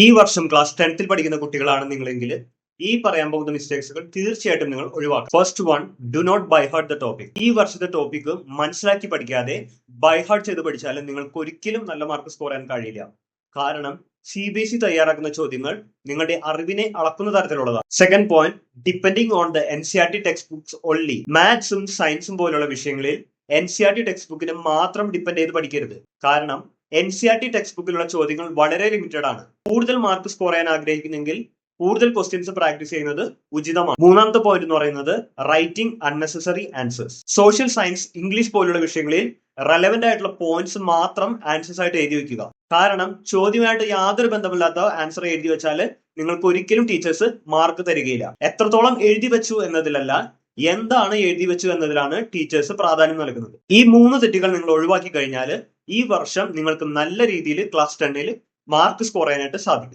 ഈ വർഷം class 10th പഠിക്കുന്ന കുട്ടികളാണ് നിങ്ങളെങ്കിൽ ഈ പറയാൻ പോകുന്ന മിസ്റ്റേക്സുകൾ തീർച്ചയായിട്ടും നിങ്ങൾ ഒഴിവാക്കും. First one, do not by heart the topic. ഈ വർഷത്തെ ടോപ്പിക് മനസ്സിലാക്കി പഠിക്കാതെ ബൈ ഹാർട്ട് ചെയ്ത് പഠിച്ചാൽ നിങ്ങൾക്ക് ഒരിക്കലും നല്ല മാർക്ക് സ്കോർ ചെയ്യാൻ കഴിയില്ല. കാരണം CBSE തയ്യാറാക്കുന്ന ചോദ്യങ്ങൾ നിങ്ങളുടെ അറിവിനെ അളക്കുന്ന തരത്തിലുള്ളതാണ്. Second point, depending on the NCERT text books only. മാത്സും സയൻസും പോലുള്ള വിഷയങ്ങളിൽ NCERT ടെക്സ്റ്റ് ബുക്കിനെ മാത്രം ഡിപ്പെൻഡ് ചെയ്ത് പഠിക്കരുത്. കാരണം NCERT ടെക്സ്റ്റ് ബുക്കിലുള്ള ചോദ്യങ്ങൾ വളരെ ലിമിറ്റഡ് ആണ്. കൂടുതൽ മാർക്ക് സ്കോർ ചെയ്യാൻ ആഗ്രഹിക്കുന്നെങ്കിൽ കൂടുതൽ ക്വസ്റ്റ്യൻസ് പ്രാക്ടീസ് ചെയ്യുന്നത് ഉചിതമാണ്. മൂന്നാമത്തെ പോയിന്റ് എന്ന് പറയുന്നത് writing unnecessary answers. Social science, English പോലുള്ള വിഷയങ്ങളിൽ റെലവെന്റ് ആയിട്ടുള്ള പോയിന്റ്സ് മാത്രം ആൻസേഴ്സ് ആയിട്ട് എഴുതി വെക്കുക. കാരണം ചോദ്യമായിട്ട് യാതൊരു ബന്ധമില്ലാത്ത ആൻസർ എഴുതി വെച്ചാൽ നിങ്ങൾക്ക് ഒരിക്കലും ടീച്ചേഴ്സ് മാർക്ക് തരികയില്ല. എത്രത്തോളം എഴുതി വെച്ചു എന്നതിലല്ല, എന്താണ് എഴുതി വെച്ചു എന്നതിലാണ് ടീച്ചേഴ്സ് പ്രാധാന്യം നൽകുന്നത്. ഈ 3 തെറ്റുകൾ നിങ്ങൾ ഒഴിവാക്കി കഴിഞ്ഞാൽ ഈ വർഷം നിങ്ങൾക്ക് നല്ല രീതിയിൽ ക്ലാസ് 10ൽ മാർക്ക് സ്കോർ ചെയ്യാനായിട്ട് സാധിക്കും.